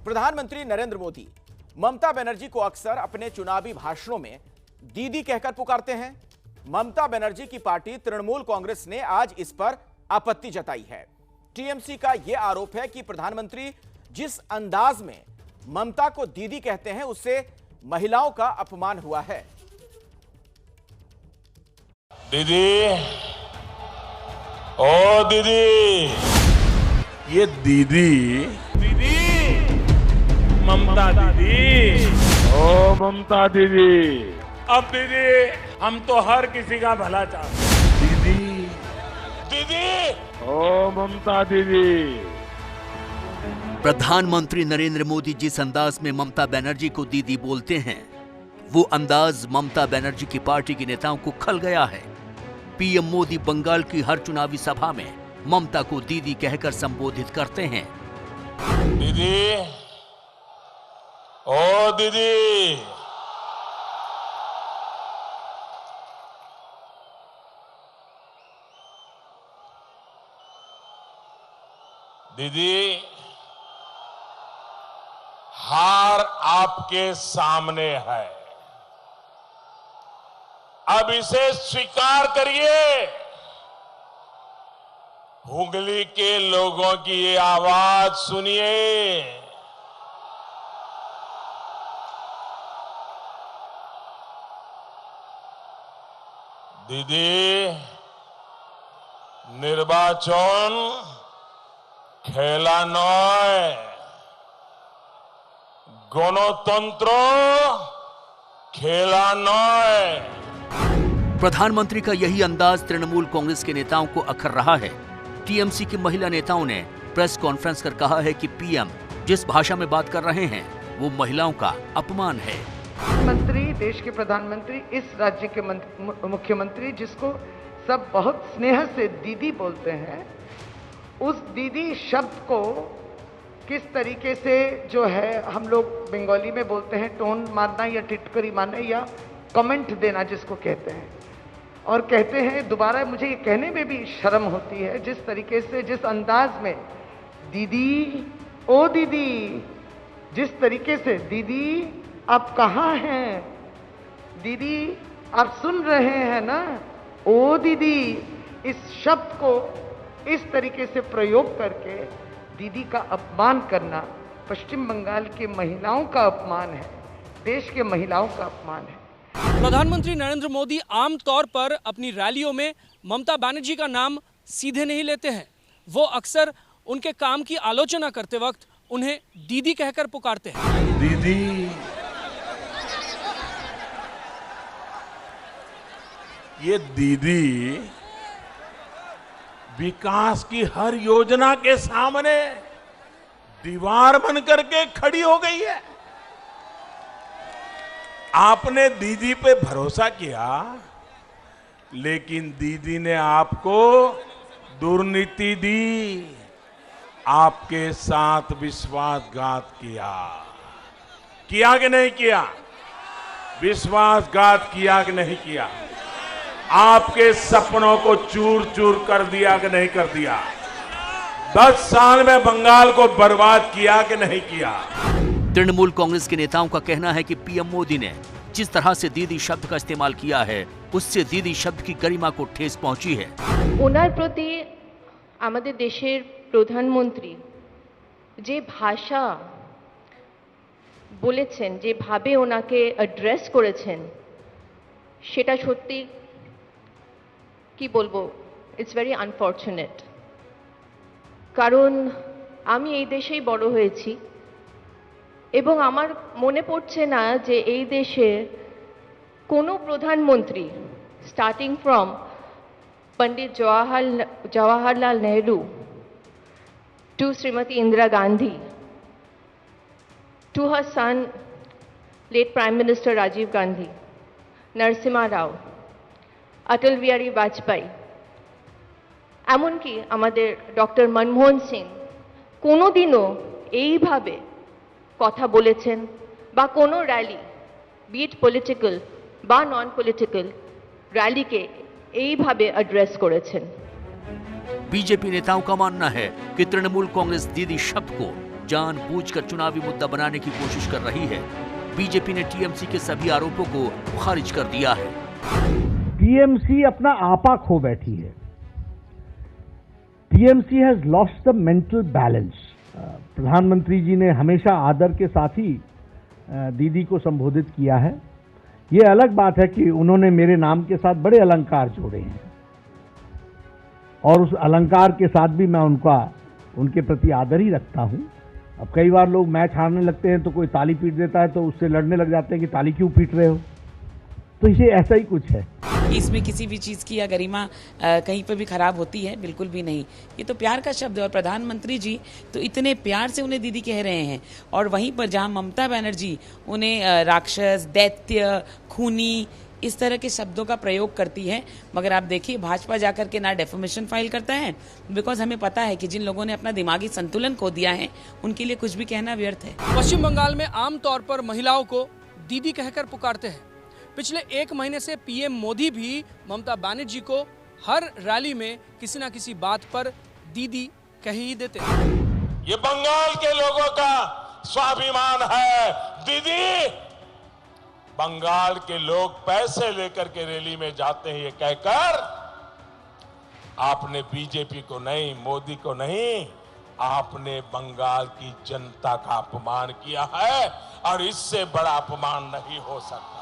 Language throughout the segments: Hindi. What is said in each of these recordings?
प्रधानमंत्री नरेंद्र मोदी ममता बनर्जी को अक्सर अपने चुनावी भाषणों में दीदी कहकर पुकारते हैं। ममता बनर्जी की पार्टी तृणमूल कांग्रेस ने आज इस पर आपत्ति जताई है। टीएमसी का यह आरोप है कि प्रधानमंत्री जिस अंदाज में ममता को दीदी कहते हैं उससे महिलाओं का अपमान हुआ है। दीदी, ओ दीदी, ये दीदी, दीदी, ममता दीदी, ओ ममता दीदी, अब दीदी हम तो हर किसी का भला चाहते हैं। दीदी, दीदी, ओ ममता दीदी। प्रधानमंत्री नरेंद्र मोदी जिस अंदाज में ममता बनर्जी को दीदी बोलते हैं, वो अंदाज ममता बनर्जी की पार्टी के नेताओं को खल गया है। पीएम मोदी बंगाल की हर चुनावी सभा में ममता को दीदी कहकर संबोधित करते हैं। दीदी, ओ दीदी, दीदी, हार आपके सामने है, अब इसे स्वीकार करिए। हुगली के लोगों की ये आवाज सुनिए। दीदी, निर्वाचन खेला नय, गणतंत्र खेला नय। प्रधानमंत्री का यही अंदाज तृणमूल कांग्रेस के नेताओं को अखर रहा है। टीएमसी की महिला नेताओं ने प्रेस कॉन्फ्रेंस कर कहा है कि पीएम जिस भाषा में बात कर रहे हैं वो महिलाओं का अपमान है। मंत्री, देश के प्रधानमंत्री, इस राज्य के मुख्यमंत्री जिसको सब बहुत स्नेह से दीदी बोलते हैं, उस दीदी शब्द को किस तरीके से जो है हम लोग बंगाली में बोलते हैं टोन मारना या टिटकरी मारना या कमेंट देना जिसको कहते हैं, और कहते हैं दोबारा मुझे ये कहने में भी शर्म होती है जिस तरीके से, जिस अंदाज में दीदी, ओ दीदी, जिस तरीके से दीदी आप कहाँ हैं, दीदी आप सुन रहे हैं ना, ओ दीदी, इस शब्द को इस तरीके से प्रयोग करके दीदी का अपमान करना पश्चिम बंगाल की महिलाओं का अपमान है, देश के महिलाओं का अपमान है। प्रधानमंत्री नरेंद्र मोदी आमतौर पर अपनी रैलियों में ममता बनर्जी का नाम सीधे नहीं लेते हैं। वो अक्सर उनके काम की आलोचना करते वक्त उन्हें दीदी कहकर पुकारते हैं। दीदी, ये दीदी विकास की हर योजना के सामने दीवार बन करके खड़ी हो गई है। आपने दीदी पे भरोसा किया, लेकिन दीदी ने आपको दुर्नीति दी, आपके साथ विश्वासघात किया कि नहीं किया? विश्वासघात किया कि नहीं किया? आपके सपनों को चूर चूर कर दिया कि नहीं कर दिया? 10 साल में बंगाल को बर्बाद किया कि नहीं किया? तृणमूल कांग्रेस के नेताओं का कहना है कि पीएम मोदी ने जिस तरह से दीदी शब्द का इस्तेमाल किया है उससे दीदी शब्द की गरिमा को ठेस पहुंची है। ওনার প্রতি আমাদের দেশের প্রধানমন্ত্রী যে ভাষা বলেছেন, যেভাবে ওনাকে অ্যাড্রেস করেছেন, সেটা সত্যি কি বলবো, ইটস ভেরি আনফরচুনেট। কারণ আমি এই দেশেই বড় হয়েছি এবং আমার মনে পড়ছে না যে এই দেশের কোনো প্রধানমন্ত্রী starting from Pandit Jawaharlal Nehru to Srimati Indira Gandhi to her son late Prime Minister Rajiv Gandhi, Narasimha Rao, Atal Bihari Vajpayee, এমনকি আমাদের ডক্টর মনমোহন সিং কোনোদিনও এইভাবে কথা বলেছেন বা কোনো র্যালি, বিট পলিটিক্যাল বা নন পলিটিক্যাল র্যালিকে এইভাবে অ্যাড্রেস করেছেন। बीजेपी नेताओं का मानना है कि तृणमूल कांग्रेस दीदी शब्द को जानबूझकर चुनावी मुद्दा बनाने की कोशिश कर रही है। बीजेपी ने टीएमसी के सभी आरोपों को खारिज कर दिया है। टीएमसी अपना आपा खो बैठी है। TMC has lost the mental balance. प्रधानमंत्री जी ने हमेशा आदर के साथ ही दीदी को संबोधित किया है। ये अलग बात है कि उन्होंने मेरे नाम के साथ बड़े अलंकार जोड़े हैं और उस अलंकार के साथ भी मैं उनके प्रति आदर ही रखता हूं। अब कई बार लोग मैच हारने लगते हैं तो कोई ताली पीट देता है तो उससे लड़ने लग जाते हैं कि ताली क्यों पीट रहे हो। तो ये ऐसा ही कुछ है। इसमें किसी भी चीज़ की या गरिमा कहीं पर भी खराब होती है? बिल्कुल भी नहीं। ये तो प्यार का शब्द है और प्रधानमंत्री जी तो इतने प्यार से उन्हें दीदी कह रहे हैं और वहीं पर जहां ममता बनर्जी उन्हें राक्षस, दैत्य, खूनी इस तरह के शब्दों का प्रयोग करती है। मगर आप देखिए भाजपा जाकर के ना डेफेमेशन फाइल करता है, बिकॉज हमें पता है कि जिन लोगों ने अपना दिमागी संतुलन खो दिया है उनके लिए कुछ भी कहना व्यर्थ है। पश्चिम बंगाल में आमतौर पर महिलाओं को दीदी कहकर पुकारते हैं। पिछले 1 महीने से पीएम मोदी भी ममता बनर्जी को हर रैली में किसी न किसी बात पर दीदी कह ही देते हैं। ये बंगाल के लोगों का स्वाभिमान है दीदी। बंगाल के लोग पैसे लेकर के रैली में जाते हैं ये कहकर आपने बीजेपी को नहीं, मोदी को नहीं, आपने बंगाल की जनता का अपमान किया है और इससे बड़ा अपमान नहीं हो सकता।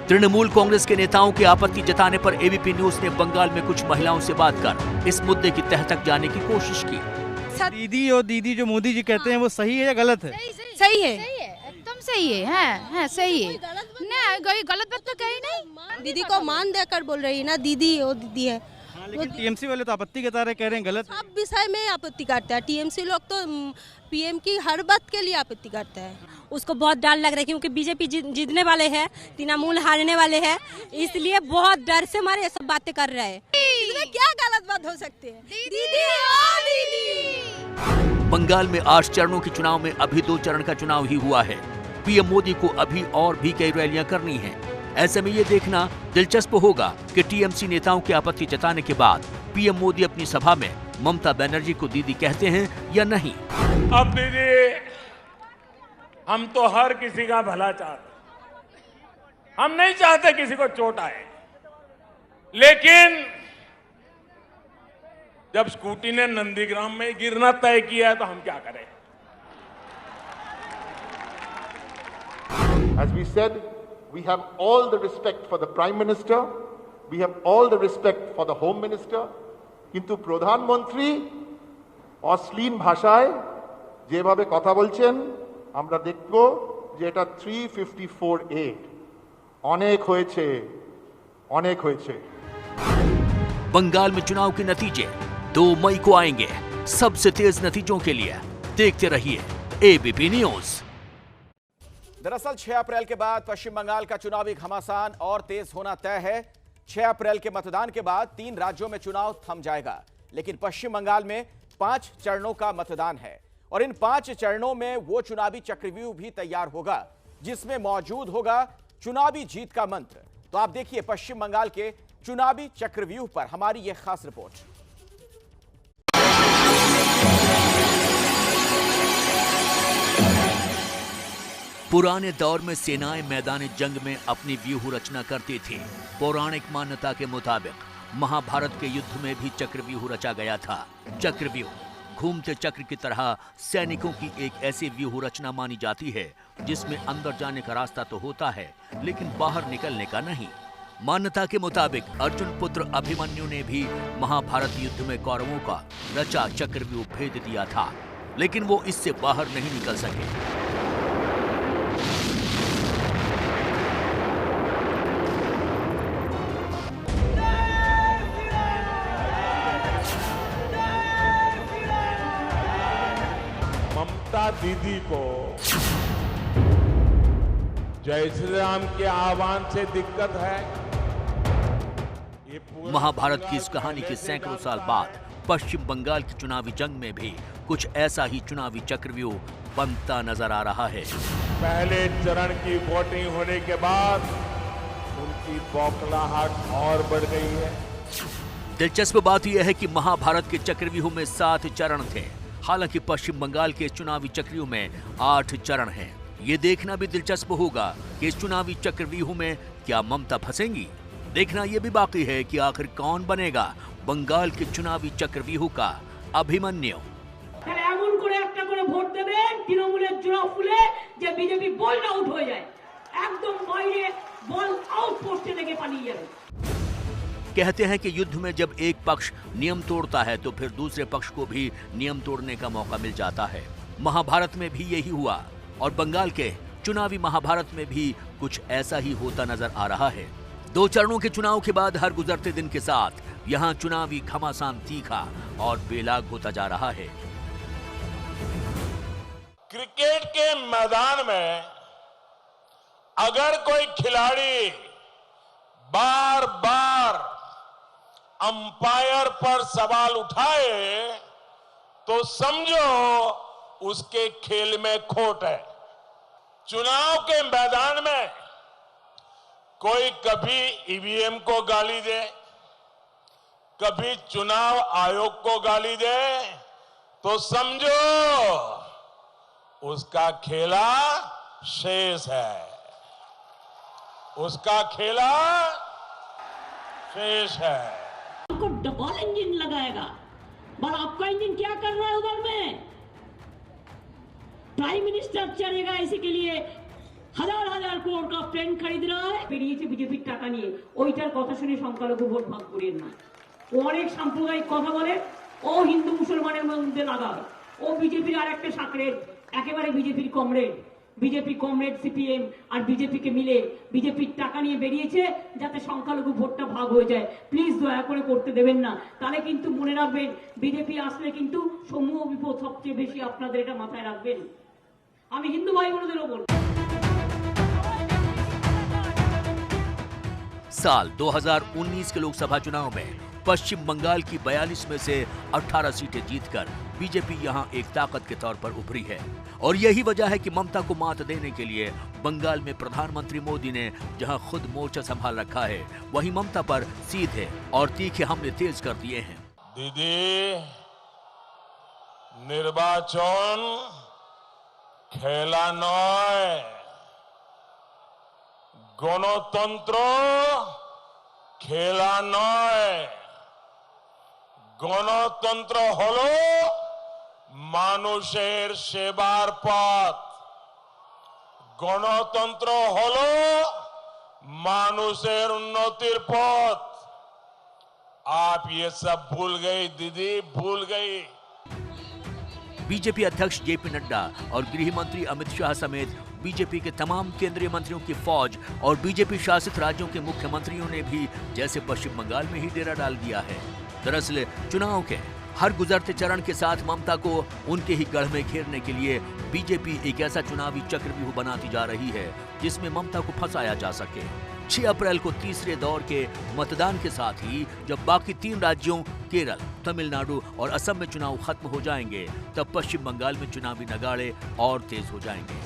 तृणमूल कांग्रेस के नेताओं के आपत्ति जताने पर एबीपी न्यूज ने बंगाल में कुछ महिलाओं से बात कर इस मुद्दे की तह तक जाने की कोशिश की। दीदी और दीदी जो मोदी जी कहते हैं वो सही है या गलत है? सही है, एकदम सही है, सही है। नहीं गलत बात तो कही नहीं। दीदी को मान देकर बोल रही है ना, दीदी वो दीदी है। लेकिन टीएमसी वाले तो आपत्ति जता रहे, कह रहे हैं गलत। सब विषय में आपत्ति करते हैं। टीएमसी लोग तो पीएम की हर बात के लिए आपत्ति करते हैं। उसको बहुत डर लग रहा है क्योंकि बीजेपी जीतने वाले हैं, तृणमूल हारने वाले हैं, इसलिए बहुत डर से हमारे ये सब बातें कर रहे हैं। इसमें क्या गलत बात हो सकती है? दीदी ओ दीदी। बंगाल में 8 चरणों के चुनाव में अभी 2 चरण का चुनाव ही हुआ है। पीएम मोदी को अभी और भी कई रैलियां करनी हैं। ऐसे में ये देखना दिलचस्प होगा कि टीएमसी नेताओं की आपत्ति जताने के बाद पीएम मोदी अपनी सभा में ममता बनर्जी को दीदी कहते हैं या नहीं। अब दीदी, हम तो हर किसी का भला चाहते, हम नहीं चाहते किसी को चोट आए, लेकिन जब स्कूटी ने नंदीग्राम में गिरना तय किया है तो हम क्या करें? As we said, we have all the respect for the Prime Minister, we have all the respect for the Home Minister, কিন্তু প্রধানমন্ত্রী অশ্লীল ভাষায় যেভাবে কথা বলছেন আমরা দেখব যে এটা 354A অনেক হয়েছে, অনেক হয়েছে। बंगाल में चुनाव के नतीजे 2 मई को आएंगे। सबसे तेज नतीजों के लिए देखते रहिए एबीपी न्यूज। दरअसल 6 अप्रैल के बाद पश्चिम बंगाल का चुनावी घमासान और तेज होना तय है। 6 अप्रैल के मतदान के बाद 3 राज्यों में चुनाव थम जाएगा, लेकिन पश्चिम बंगाल में 5 चरणों का मतदान है और इन 5 चरणों में वो चुनावी चक्रव्यूह भी तैयार होगा जिसमें मौजूद होगा चुनावी जीत का मंत्र। तो आप देखिए पश्चिम बंगाल के चुनावी चक्रव्यूह पर हमारी यह खास रिपोर्ट। पुराने दौर में सेनाएं मैदान जंग में अपनी व्यूह रचना करती थी। पौराणिक मान्यता के मुताबिक महाभारत के युद्ध में भी चक्रव्यूह रचा गया था। चक्रव्यूह घूमते चक्र की तरह सैनिकों की एक ऐसी व्यूह रचना मानी जाती है जिसमें अंदर जाने का रास्ता तो होता है लेकिन बाहर निकलने का नहीं। मान्यता के मुताबिक अर्जुन पुत्र अभिमन्यु ने भी महाभारत युद्ध में कौरवों का रचा चक्रव्यूह भेद दिया था, लेकिन वो इससे बाहर नहीं निकल सके। ममता दीदी को जय श्री राम के आह्वान से दिक्कत है। महाभारत की इस कहानी के सैकड़ों साल बाद पश्चिम बंगाल की चुनावी जंग में भी कुछ ऐसा ही चुनावी चक्रव्यूह बनता नजर आ रहा है। पहले चरण की वोटिंग होने के बाद उनकी बौखलाहट और बढ़ गई है। दिलचस्प बात यह है कि महाभारत के चक्रव्यूह में 7 चरण थे। हालांकि पश्चिम बंगाल के चुनावी चक्रव्यूह में 8 चरण हैं। ये देखना भी दिलचस्प होगा कि इस चुनावी चक्रव्यूह में क्या ममता फंसेंगी। देखना यह भी बाकी है कि आखिर कौन बनेगा बंगाल के चुनावी चक्रव्यूह का अभिमन्यु। এমন করে একটা করে ভোট দেবেন তৃণমূলের জোড়া ফুলে যে বিজেপি বল আউট হয়ে যায়, একদম বাইরে বল আউট পোস্টে লেগে পালিয়ে যাবে। कहते हैं कि युद्ध में जब एक पक्ष नियम तोड़ता है तो फिर दूसरे पक्ष को भी नियम तोड़ने का मौका मिल जाता है। महाभारत में भी यही हुआ और बंगाल के चुनावी महाभारत में भी कुछ ऐसा ही होता नजर आ रहा है। 2 चरणों के चुनाव के बाद हर गुजरते दिन के साथ यहाँ चुनावी घमासान तीखा और बेलाग होता जा रहा है। क्रिकेट के मैदान में अगर कोई खिलाड़ी बार बार अंपायर पर सवाल उठाए तो समझो उसके खेल में खोट है। चुनाव के मैदान में कोई कभी ईवीएम को गाली दे, कभी चुनाव आयोग को गाली दे तो समझो उसका खेला शेष है, उसका खेला शेष है। आपको डबल इंजन लगाएगा और आपका इंजन क्या कर रहा है उधर में? प्राइम मिनिस्टर चलेगा इसी के लिए हजार करोड़ का प्लेन खरीद रहा है। বেরিয়েছে বিজেপির টাকা নিয়ে, ওইটার কথা শুনে সংখ্যালঘু ভোট ভাগ করেন না। ও অনেক সাম্প্রদায়িক কথা বলে, ও হিন্দু মুসলমানের মধ্যে লাগায়, ও বিজেপির আরেকটা সাকরের, একেবারে বিজেপির কমরেড। বিজেপি কমরেড সিপিএম আর বিজেপি কে মিলে বিজেপির টাকা নিয়ে বেরিয়েছে যাতে সংখ্যালঘু ভোটটা ভাগ হয়ে যায়। প্লিজ দয়া করে করতে দেবেন না, তাহলে কিন্তু মনে রাখবেন বিজেপি আসলে কিন্তু সমূহ বিপদ সবচেয়ে বেশি আপনাদের, এটা মাথায় রাখবেন। আমি হিন্দু ভাই বোনদেরও বলবো। साल 2019 के लोकसभा चुनाव में पश्चिम बंगाल की 42 में से 18 सीटें जीतकर बीजेपी यहां एक ताकत के तौर पर उभरी है और यही वजह है कि ममता को मात देने के लिए बंगाल में प्रधानमंत्री मोदी ने जहां खुद मोर्चा संभाल रखा है, वहीं ममता पर सीधे और तीखे हमले तेज कर दिए हैं। दीदी, निर्वाचन खेला नय, গণতন্ত্র খেলা নয়। গণতন্ত্র হলো মানুষের সেবার পথ, গণতন্ত্র হলো মানুষের উন্নতির পথ। आप ये सब भूल गई दीदी, भूल गई। बीजेपी अध्यक्ष जेपी नड्डा और गृह मंत्री अमित शाह समेत बीजेपी के तमाम केंद्रीय मंत्रियों की फौज और बीजेपी शासित राज्यों के मुख्यमंत्रियों ने भी जैसे पश्चिम बंगाल में ही डेरा डाल दिया है। दरअसल चुनाव के हर गुजरते चरण के साथ ममता को उनके ही गढ़ में घेरने के लिए बीजेपी एक ऐसा चुनावी चक्रव्यूह बनाती जा रही है जिसमें ममता को फंसाया जा सके। 6 अप्रैल को तीसरे दौर के मतदान के साथ ही जब बाकी 3 राज्यों केरल, तमिलनाडु और असम में चुनाव खत्म हो जाएंगे, तब पश्चिम बंगाल में चुनावी नगाड़े और तेज हो जाएंगे।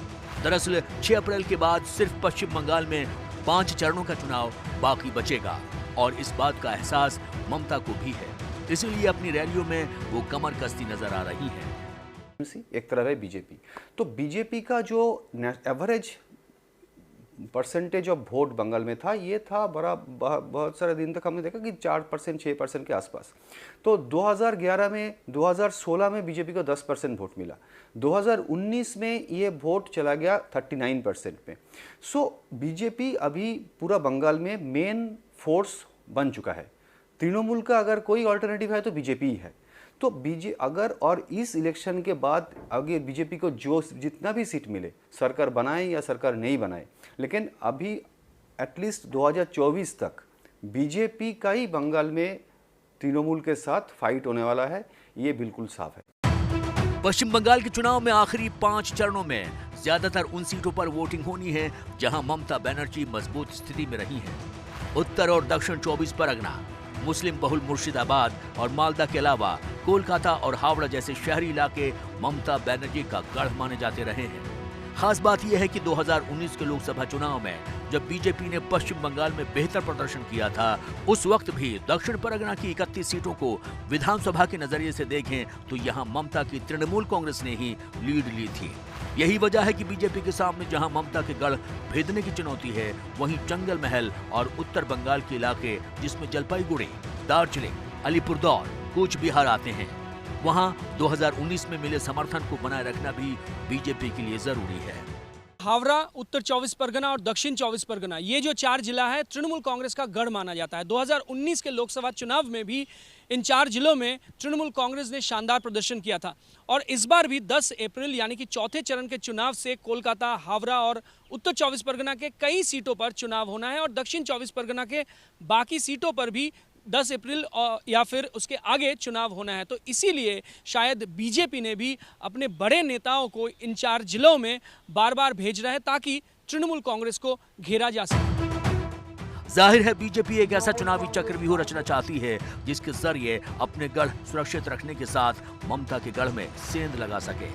दरअसल 6 अप्रैल के बाद सिर्फ पश्चिम बंगाल में 5 चरणों का चुनाव बाकी बचेगा और इस बात का एहसास ममता को भी है, इसीलिए अपनी रैलियों में वो कमर कसती नजर आ रही है। एक तरफ है बीजेपी, तो बीजेपी का जो average percentage of vote Bengal में था, ये था बहुत सारे दिन तक हमने देखा कि 4% 6% के आसपास। तो 2011 में 2016 में बीजेपी को 10% वोट मिला, 2019 में ये वोट चला गया 39% पे। सो बीजेपी अभी पूरा बंगाल में मेन फोर्स बन चुका है। तृणमूल का अगर कोई ऑल्टरनेटिव है तो बीजेपी ही है। तो अगर और इस इलेक्शन के बाद आगे बीजेपी को जो जितना भी सीट मिले, सरकार बनाए या सरकार नहीं बनाए, लेकिन अभी एटलीस्ट 2024 तक बीजेपी का ही बंगाल में तृणमूल के साथ फाइट होने वाला है, ये बिल्कुल साफ है। पश्चिम बंगाल के चुनाव में आखिरी 5 चरणों में ज्यादातर उन सीटों पर वोटिंग होनी है जहां ममता बनर्जी मजबूत स्थिति में रही हैं। उत्तर और दक्षिण 24 परगना, मुस्लिम बहुल मुर्शिदाबाद और मालदा के अलावा कोलकाता और हावड़ा जैसे शहरी इलाके ममता बनर्जी का गढ़ माने जाते रहे हैं। खास बात यह है कि 2019 के लोकसभा चुनाव में जब बीजेपी ने पश्चिम बंगाल में बेहतर प्रदर्शन किया था, उस वक्त भी दक्षिण परगना की 31 सीटों को विधानसभा के नजरिए से देखें तो यहां ममता की तृणमूल कांग्रेस ने ही लीड ली थी। यही वजह है कि बीजेपी के सामने जहां ममता के गढ़ भेदने की चुनौती है, वहीं जंगल महल और उत्तर बंगाल के इलाके जिसमें जलपाईगुड़ी, दार्जिलिंग, अलीपुरद्वार, कूच बिहार आते हैं, वहां 2019 में मिले समर्थन को बनाए रखना भी बीजेपी के लिए जरूरी है। हावड़ा, उत्तर 24 परगना और दक्षिण 24 परगना, ये जो 4 जिला है तृणमूल कांग्रेस का गढ़ माना जाता है। 2019 के लोकसभा चुनाव में भी इन 4 जिलों में तृणमूल कांग्रेस ने शानदार प्रदर्शन किया था और इस बार भी 10 अप्रैल यानी कि चौथे चरण के चुनाव से कोलकाता, हावड़ा और उत्तर 24 परगना के कई सीटों पर चुनाव होना है और दक्षिण 24 परगना के बाकी सीटों पर भी 10 अप्रैल या फिर उसके आगे चुनाव होना है। तो इसीलिए शायद बीजेपी ने भी अपने बड़े नेताओं को इन 4 जिलों में बार बार भेज रहा है ताकि तृणमूल कांग्रेस को घेरा जा सके। जाहिर है बीजेपी एक ऐसा चुनावी चक्रव्यूह रचना चाहती है जिसके जरिए अपने गढ़ सुरक्षित रखने के साथ ममता के गढ़ में सेंध लगा सके।